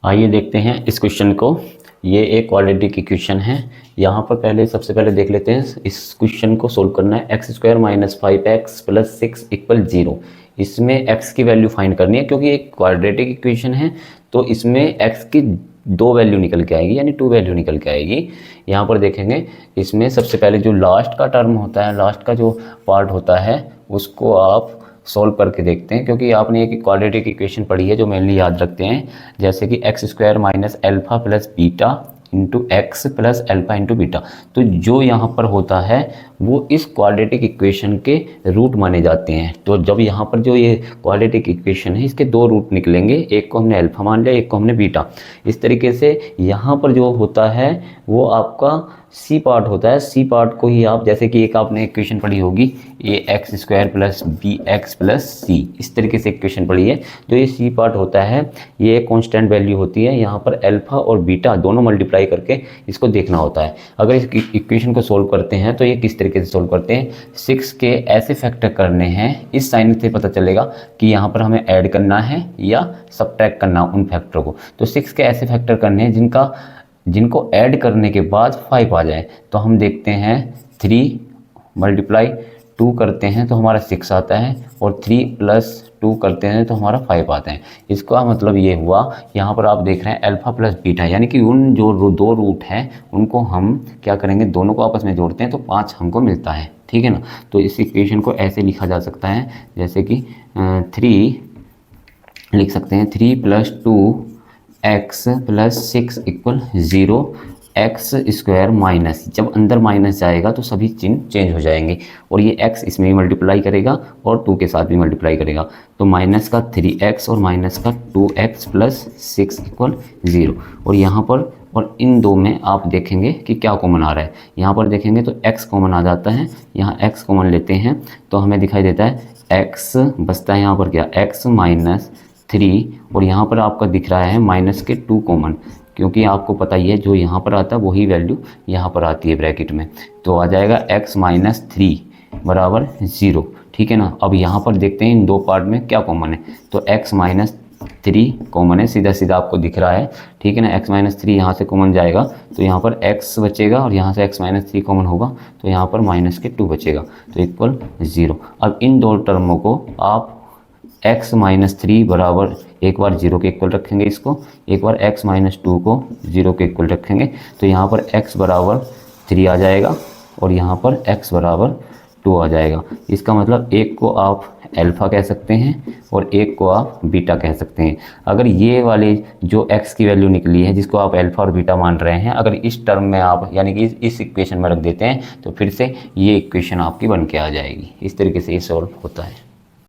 आइए देखते हैं इस क्वेश्चन को। ये एक क्वाड्रेटिक इक्वेशन है। यहाँ पर सबसे पहले देख लेते हैं इस क्वेश्चन को सोल्व करना है। X square minus 5x plus 6 equal 0। इसमें x की वैल्यू फाइंड करनी है क्योंकि एक क्वाड्रेटिक इक्वेशन है, तो इसमें x की 2 वैल्यू निकल के आएगी, यानी 2 वैल्यू निकल के आएगी। यहाँ पर देखेंगे इसमें सबसे पहले जो लास्ट का टर्म होता है, लास्ट का जो पार्ट होता है उसको आप सॉल्व करके देखते हैं, क्योंकि आपने एक क्वाड्रेटिक इक्वेशन पढ़ी है जो मेनली याद रखते हैं, जैसे कि x square minus alpha plus beta into x plus alpha into beta. तो जो यहाँ पर होता है वो इस क्वाड्रेटिक इक्वेशन के रूट माने जाते हैं। तो जब यहाँ पर जो ये क्वाड्रेटिक इक्वेशन है इसके 2 रूट निकलेंगे, एक को हमने अल्फा मान लिया, एक को हमने बीटा। इस तरीके से यहाँ पर जो होता है वो आपका सी पार्ट होता है। सी पार्ट को ही आप, जैसे कि एक आपने इक्वेशन पढ़ी होगी A X square plus B X plus C, इस तरीके से इक्वेशन पढ़ी है। जो ये सी पार्ट होता है ये कांस्टेंट वैल्यू होती है। यहाँ पर अल्फा और बीटा दोनों मल्टीप्लाई करके इसको देखना होता है। अगर इस इक्वेशन को सोल्व करते हैं तो ये किस तरीके से सोल्व करते हैं, 6 के ऐसे फैक्टर करने हैं, इस साइन से पता चलेगा कि यहाँ पर हमें ऐड करना है या सब्ट्रैक्ट करना उन फैक्टर को। तो 6 के ऐसे फैक्टर करने हैं जिनको ऐड करने के बाद 5 आ जाए। तो हम देखते हैं 3 मल्टीप्लाई 2 करते हैं तो हमारा 6 आता है, और 3 प्लस 2 करते हैं तो हमारा 5 आता है। इसका मतलब ये हुआ, यहाँ पर आप देख रहे हैं अल्फा प्लस बीटा, यानी कि उन जो 2 रूट हैं उनको हम क्या करेंगे, दोनों को आपस में जोड़ते हैं तो 5 हमको मिलता है। ठीक है ना। तो इस इक्वेशन को ऐसे लिखा जा सकता है, जैसे कि 3 लिख सकते हैं 3 plus 2x plus 6 equal 0। X square minus, जब अंदर माइनस जाएगा तो सभी चिन्ह चेंज हो जाएंगे, और ये x इसमें भी मल्टीप्लाई करेगा और 2 के साथ भी मल्टीप्लाई करेगा। तो माइनस का 3x और माइनस का 2x प्लस 6 इक्वल 0। और यहाँ पर और इन 2 में आप देखेंगे कि क्या कॉमन आ रहा है। यहाँ पर देखेंगे तो x कॉमन आ जाता है, यहाँ x कॉमन लेते हैं तो हमें दिखाई देता है x बचता है यहाँ पर क्या, x माइनस 3, और यहाँ पर आपका दिख रहा है माइनस के 2 कॉमन, क्योंकि आपको पता ही है जो यहाँ पर आता है वही वैल्यू यहाँ पर आती है ब्रैकेट में। तो आ जाएगा x माइनस 3 बराबर 0। ठीक है ना। अब यहाँ पर देखते हैं इन 2 पार्ट में क्या कॉमन है। तो x माइनस 3 कॉमन है, सीधा सीधा आपको दिख रहा है। ठीक है ना। x माइनस 3 यहाँ से कॉमन जाएगा तो यहाँ पर x बचेगा, और यहाँ से x माइनस 3 कॉमन होगा तो यहाँ पर माइनस के 2 बचेगा, तो इक्वल 0। अब इन 2 टर्मों को आप x माइनस 3 बराबर एक बार 0 के इक्वल रखेंगे, इसको एक बार x माइनस 2 को 0 के इक्वल रखेंगे, तो यहाँ पर x बराबर 3 आ जाएगा और यहाँ पर x बराबर 2 आ जाएगा। इसका मतलब एक को आप अल्फा कह सकते हैं और एक को आप बीटा कह सकते हैं। अगर ये वाले जो x की वैल्यू निकली है जिसको आप अल्फा और बीटा मान रहे हैं, अगर इस टर्म में आप यानी कि इस इक्वेशन में रख देते हैं तो फिर से ये इक्वेशन आपकी बन के आ जाएगी। इस तरीके से ये सॉल्व होता है।